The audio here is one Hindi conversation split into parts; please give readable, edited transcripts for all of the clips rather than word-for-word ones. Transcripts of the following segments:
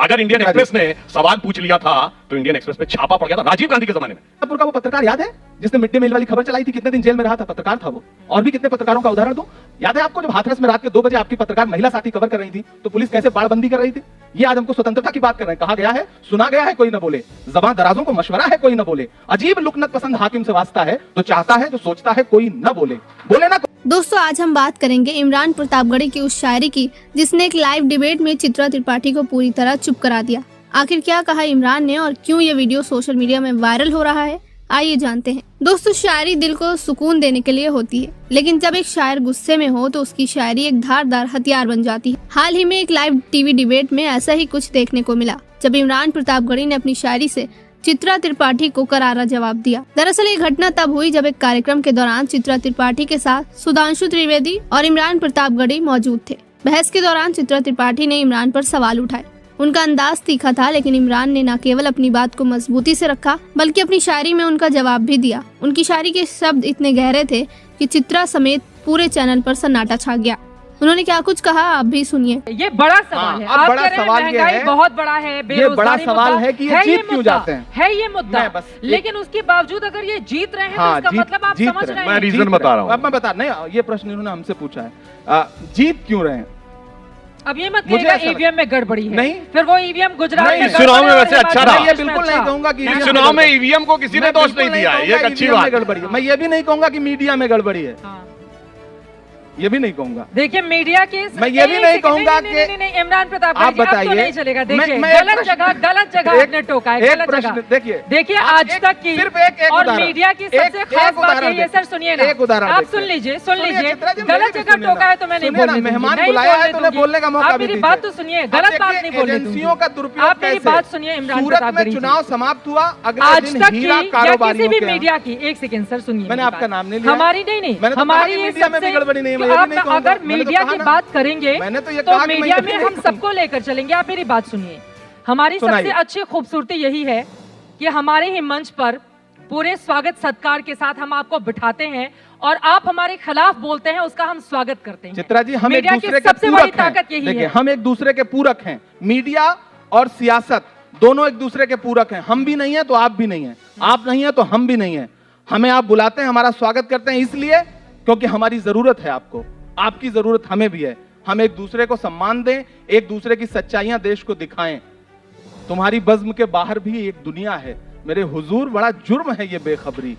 अगर इंडियन एक्सप्रेस ने सवाल पूछ लिया था तो इंडियन एक्सप्रेस पे छापा पड़ गया था राजीव गांधी के जमाने में। का वो पत्रकार याद है जिसने मिड डे मील वाली खबर चलाई थी? कितने दिन जेल में रहा था? पत्रकार था वो। और भी कितने पत्रकारों का उदाहरण दूं? याद है आपको जब हाथरस में रात के 2 बजे आपकी पत्रकार महिला साथी कवर कर रही थी तो पुलिस कैसे बाड़बंदी कर रही थी? ये आज हमको स्वतंत्रता की बात कर रहे हैं। कहा गया है, सुना गया है, कोई न बोले। ज़बां दराजों को मशवरा है, कोई न बोले। अजीब लुकनत पसंद हाकिम से वास्ता है, जो चाहता है, जो सोचता है, कोई न बोले। बोले ना। दोस्तों, आज हम बात करेंगे इमरान प्रतापगढ़ी की उस शायरी की जिसने एक लाइव डिबेट में चित्रा त्रिपाठी को पूरी तरह चुप करा दिया। आखिर क्या कहा इमरान ने और क्यों ये वीडियो सोशल मीडिया में वायरल हो रहा है, आइए जानते हैं। दोस्तों, शायरी दिल को सुकून देने के लिए होती है, लेकिन जब एक शायर गुस्से में हो तो उसकी शायरी एक धारदार हथियार बन जाती है। हाल ही में एक लाइव टीवी डिबेट में ऐसा ही कुछ देखने को मिला, जब इमरान प्रतापगढ़ी ने अपनी शायरी से चित्रा त्रिपाठी को करारा जवाब दिया। दरअसल ये घटना तब हुई जब एक कार्यक्रम के दौरान चित्रा त्रिपाठी के साथ सुधांशु त्रिवेदी और इमरान प्रतापगढ़ी मौजूद थे। बहस के दौरान चित्रा त्रिपाठी ने इमरान पर सवाल उठाए। उनका अंदाज तीखा था, लेकिन इमरान ने न केवल अपनी बात को मजबूती से रखा बल्कि अपनी शायरी में उनका जवाब भी दिया। उनकी शायरी के शब्द इतने गहरे थे कि चित्रा समेत पूरे चैनल पर सन्नाटा छा गया। उन्होंने क्या कुछ कहा, आप भी सुनिए। ये बड़ा सवाल है। अब बड़ा सवाल ये है, बहुत बड़ा है, ये बड़ा सवाल है कि ये जीत क्यों जाते हैं। है ये मुद्दा, लेकिन उसके बावजूद अगर ये जीत रहे हैं तो इसका मतलब आप समझ रहे हैं। मैं रीजन बता रहा हूँ। अब मैं बता नहीं, ये प्रश्न इन्होंने हमसे पूछा है, जीत क्यों रहे हैं? अब ये मत कहिएगा ईवीएम में गड़बड़ी है। नहीं, फिर वो ईवीएम गुजरात में चुनाव में वैसे अच्छा रहा। ये बिल्कुल नहीं कहूंगा कि चुनाव में ईवीएम को किसी ने दोष नहीं दिया है, ये अच्छी बात है। गड़बड़ी है। मैं ये भी नहीं कहूंगा कि मीडिया में गड़बड़ी है, ये भी नहीं कहूंगा। देखिए मीडिया के, मैं ये भी नहीं कहूंगा कि इमरान प्रताप आप बताइए, नहीं चलेगा। देखिए गलत जगह आपने टोका है, गलत जगह। देखिए आज तक की सिर्फ और मीडिया की सबसे खास बात ये सर, सुनिए ना, एक उदाहरण आप सुन लीजिए। गलत जगह टोका है तो मैं नहीं बोलने, मेहमान बुलाया है तो बोलने का मौका। आप मेरी बात तो सुनिए, गलत बात नहीं बोलने दूंगी। एजेंसियों का दुरुपयोग, आप मेरी बात सुनिए। इमरान प्रताप में चुनाव समाप्त हुआ, आज तक की या किसी भी मीडिया की, एक सेकंड सर सुनिए, मैंने आपका नाम नहीं लिया, हमारी नहीं, हमारी ये सबसे, अगर मीडिया की बात करेंगे तो मीडिया में हम सबको लेकर चलेंगे। आप मेरी बात सुनिए। हमारी सबसे अच्छी खूबसूरती यही है कि हमारे ही मंच पर पूरे स्वागत सत्कार के साथ हम आपको बिठाते हैं और आप हमारे खिलाफ बोलते हैं, उसका हम स्वागत करते हैं। चित्रा जी, हम एक दूसरे के सबसे बड़ी ताकत यही है। हम एक दूसरे के पूरक हैं। मीडिया और सियासत दोनों एक दूसरे के पूरक हैं। हम भी नहीं है तो आप भी नहीं है, आप नहीं है तो हम भी नहीं है। हमें आप बुलाते हैं, हमारा स्वागत करते हैं इसलिए क्योंकि हमारी जरूरत है आपको, आपकी जरूरत हमें भी है। हम एक दूसरे को सम्मान दें, एक दूसरे की सच्चाइयां देश को दिखाएं। तुम्हारी बज़्म के बाहर भी एक दुनिया है मेरे हुजूर, बड़ा जुर्म है ये बेखबरी।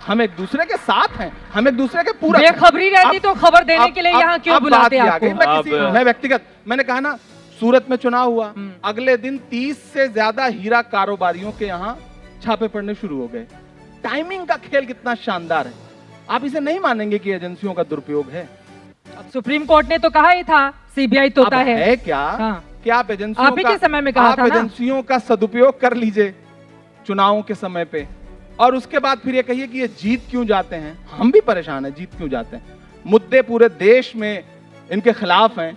हम एक दूसरे के साथ हैं, हम एक दूसरे के पूरा। बेखबरी रहती तो खबर देने के लिए यहाँ क्यों बुलाते आपको? मैं व्यक्तिगत, मैंने कहा ना, सूरत में चुनाव हुआ, अगले दिन 30 से ज्यादा हीरा कारोबारियों के यहाँ छापे पड़ने शुरू हो गए। टाइमिंग का खेल कितना शानदार है। आप इसे नहीं मानेंगे कि एजेंसियों का दुरुपयोग है। अब सुप्रीम कोर्ट ने तो कहा ही था सीबीआई तोता है क्या? क्या आप एजेंसियों आप ही के समय में कहा था ना? एजेंसियों का सदुपयोग कर लीजिए चुनावों के समय पे, और उसके बाद फिर ये कहिए कि ये जीत क्यों जाते हैं। हम भी परेशान हैं, जीत क्यों जाते हैं। मुद्दे पूरे देश में इनके खिलाफ हैं,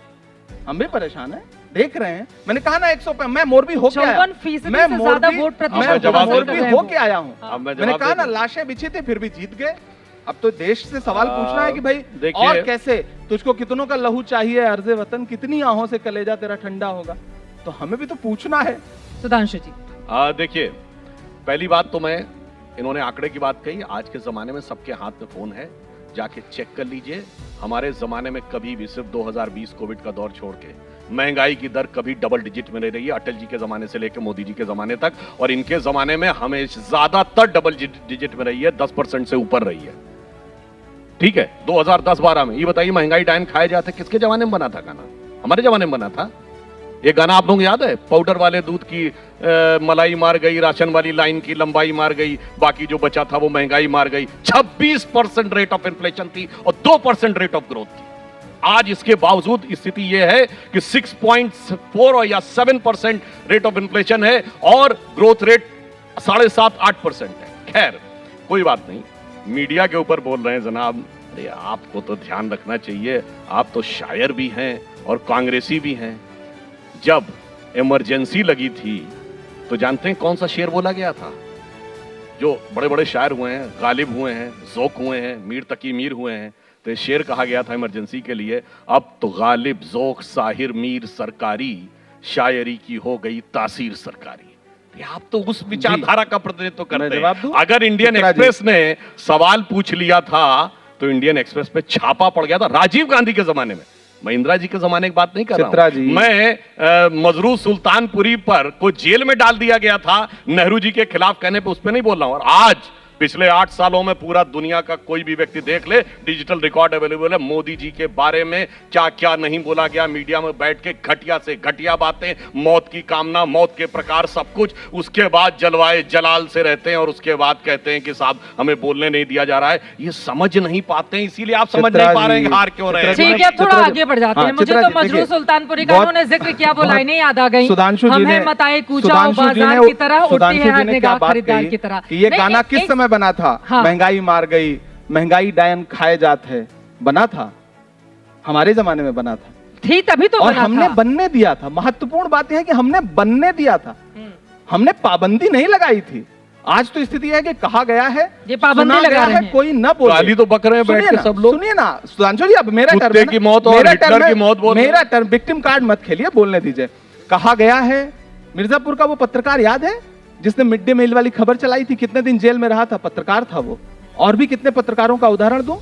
हम भी परेशान हैं, देख रहे हैं। मैंने कहा ना 100, मैं मोरबी होके आया, मैं मोरबी होके आया हूँ। मैंने कहा ना, लाशें बिछी थी फिर भी जीत गए। अब तो देश से सवाल पूछना है कि भाई और कैसे, तुझको कितनों का लहू चाहिए अर्ज़े वतन, कितनी आहों से कलेजा तेरा ठंडा होगा। तो हमें भी तो पूछना है। सुधांशु जी, देखिए, पहली बात तो मैं, इन्होंने आंकड़े की बात कही। आज के जमाने में सबके हाथ में फोन है, जाके चेक कर लीजिए। हमारे जमाने में कभी भी, सिर्फ 2020 कोविड का दौर छोड़ के, महंगाई की दर कभी डबल डिजिट में नहीं रही है, अटल जी के जमाने से लेकर मोदी जी के जमाने तक। और इनके जमाने में हमेशा ज्यादातर डबल डिजिट में रही है, 10% से ऊपर रही है। ठीक है, 2010-12 में ये बताइए, महंगाई टाइम खाए जाते किसके जमाने में बना था गाना? हमारे जमाने में बना था। ये गाना आप लोग याद है? पाउडर वाले दूध की मलाई मार गई, राशन वाली लाइन की लंबाई मार गई, बाकी जो बचा था वो महंगाई मार गई। 26% रेट ऑफ इन्फ्लेशन थी और 2% रेट ऑफ ग्रोथ थी। आज इसके बावजूद स्थिति यह है कि 6.4 या 7% रेट ऑफ इन्फ्लेशन है और ग्रोथ रेट 7.5-8% है। खैर, कोई बात नहीं, मीडिया के ऊपर बोल रहे हैं जनाब। अरे आपको तो ध्यान रखना चाहिए, आप तो शायर भी हैं और कांग्रेसी भी हैं। जब इमरजेंसी लगी थी तो जानते हैं कौन सा शेर बोला गया था? जो बड़े बड़े शायर हुए हैं, गालिब हुए हैं, ज़ौक़ हुए हैं, मीर तकी मीर हुए हैं, तो ये शेर कहा गया था इमरजेंसी के लिए, अब तो गालिब, ज़ौक़, साहिर, मीर, सरकारी, शायरी की हो गई तासीर सरकारी। आप तो उस विचारधारा का प्रतिनिधित्व करते हैं। अगर इंडियन एक्सप्रेस ने सवाल पूछ लिया था तो इंडियन एक्सप्रेस पे छापा पड़ गया था राजीव गांधी के जमाने में। मैं इंदिरा जी के जमाने की बात नहीं कर रहा हूं। मैं मजरू सुल्तानपुरी पर को जेल में डाल दिया गया था नेहरू जी के खिलाफ कहने पे, उस पर नहीं बोल रहा हूं। और आज पिछले 8 सालों में पूरा दुनिया का कोई भी व्यक्ति देख ले, डिजिटल रिकॉर्ड अवेलेबल है, मोदी जी के बारे में क्या क्या नहीं बोला गया मीडिया में बैठ के, घटिया से घटिया बातें, मौत की कामना, मौत के प्रकार, सब कुछ। उसके बाद जलवाए जलाल से रहते हैं और उसके बाद कहते हैं कि साहब हमें बोलने नहीं दिया जा रहा है। ये समझ नहीं पाते हैं, इसीलिए आप समझ नहीं पा रहे हैं हार क्यों रहे हैं। ठीक है, थोड़ा आगे बढ़ जाते हैं। मुझे तो मजरू सुल्तानपुरी का उन्होंने जिक्र किया, वो लाइनें याद आ गई। हमें मताए कूचा बाजार की तरह उठती है हर निगाह खरीदार की तरह। ये गाना किस समय बना था? महंगाई मार गई, महंगाई डायन खाए जात है, बना था, हमारे जमाने में बना था, थी तभी तो और हमने बनने दिया था। महत्वपूर्ण बात यह है कि हमने बनने दिया था, हमने पाबंदी नहीं लगाई थी। आज तो स्थिति है कि कहा गया है, ये पाबंदी लगा रहे हैं, कोई न बोले, गाली तो बक रहे हैं बैठ के सब लोग। सुनिए ना सुधांशु जी, अब मेरा टर्म की मौत और हिटलर की मौत बोल, मेरा टर्म, विक्टिम कार्ड मत खेलिए, बोलने दीजिए। कहा गया है, मिर्जापुर का वो पत्रकार याद है जिसने मिड डे मील वाली खबर चलाई थी, कितने दिन जेल में रहा था, पत्रकार था वो। और भी कितने पत्रकारों का उदाहरण दूं,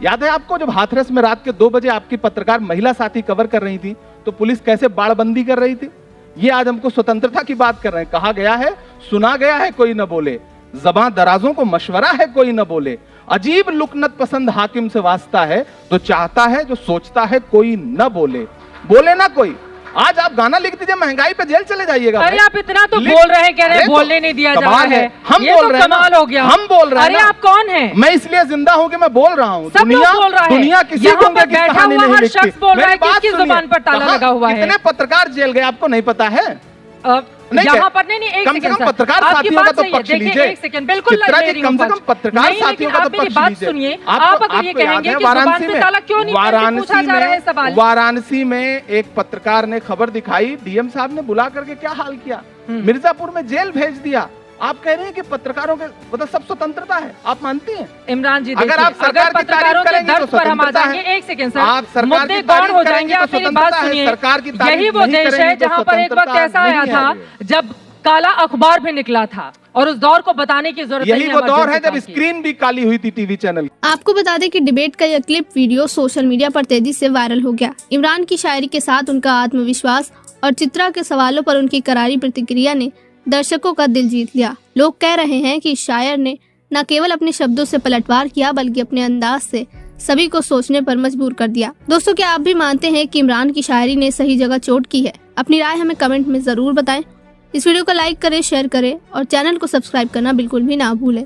याद है आपको जब हाथरस में रात के 2 बजे आपकी पत्रकार महिला साथी कवर कर रही थी तो पुलिस कैसे बाड़बंदी कर रही थी। ये आज हमको स्वतंत्रता की बात कर रहे हैं। कहा गया है, सुना गया है कोई न बोले, ज़बां दराजों को मशवरा है कोई न बोले, अजीब लुकनत पसंद हाकिम से वास्ता है, तो चाहता है जो सोचता है कोई न बोले, बोले ना कोई। आज आप गाना लिख दीजिए, महंगाई पे जेल चले जाइएगा। अरे आप इतना तो बोल रहे हैं, कह रहे हैं बोलने नहीं दिया जा रहा है, हम ये बोल तो रहे हैं, कमाल हो गया। हम बोल रहे हैं। अरे आप कौन हैं? मैं इसलिए जिंदा हूं कि मैं बोल रहा हूं। सब लोग बोल रहा है, दुनिया किसी यहाँ गुंडे पर की बैठा कहानी हुआ नहीं हर लिखती। शख्स बोल रहा है मेरी बात किसकी सुनिए, जुबान पर ताला लगा हुआ है। कितने पत्रकार जेल गए आपको नहीं पता है? यहाँ पर नहीं, एक कम से सेकंड कम पत्रकार साथियों का तो पक्ष लीजिए। एक सेकंड, बिल्कुल कम से कम पत्रकार साथियों का तो पक्ष लीजिए। सुनिए, आप अगर ये कहेंगे कि जुबान पे ताला क्यों नहीं पूछा जा रहा है सवाल। वाराणसी में एक पत्रकार ने खबर दिखाई, डीएम साहब ने बुला करके क्या हाल किया, मिर्जापुर में जेल भेज दिया। आप कह रहे हैं कि पत्रकारों के मतलब सब स्वतंत्रता है, आप मानती हैं? इमरान जी, अगर आप सरकार की तारीफ करेंगे तो स्वतंत्रता है। एक सेकंड सर, आप सरकार की तारीफ हो जाएंगे, आप मेरी बात सुनिए। सरकार की तारीफ यही वो देश है जहाँ पर एक वक्त ऐसा आया था जब काला अखबार भी निकला था, और उस दौर को बताने की जरूरत नहीं है। यही वो दौर है जब स्क्रीन भी काली हुई थी टीवी चैनल। आपको बता दें कि डिबेट का यह क्लिप वीडियो सोशल मीडिया पर तेजी से वायरल हो गया। इमरान की शायरी के साथ उनका आत्मविश्वास और चित्रा के सवालों पर उनकी करारी प्रतिक्रिया ने दर्शकों का दिल जीत लिया। लोग कह रहे हैं कि शायर ने न केवल अपने शब्दों से पलटवार किया बल्कि अपने अंदाज से सभी को सोचने पर मजबूर कर दिया। दोस्तों, क्या आप भी मानते हैं कि इमरान की शायरी ने सही जगह चोट की है? अपनी राय हमें कमेंट में जरूर बताएं। इस वीडियो को लाइक करें, शेयर करें और चैनल को सब्सक्राइब करना बिल्कुल भी ना भूलें।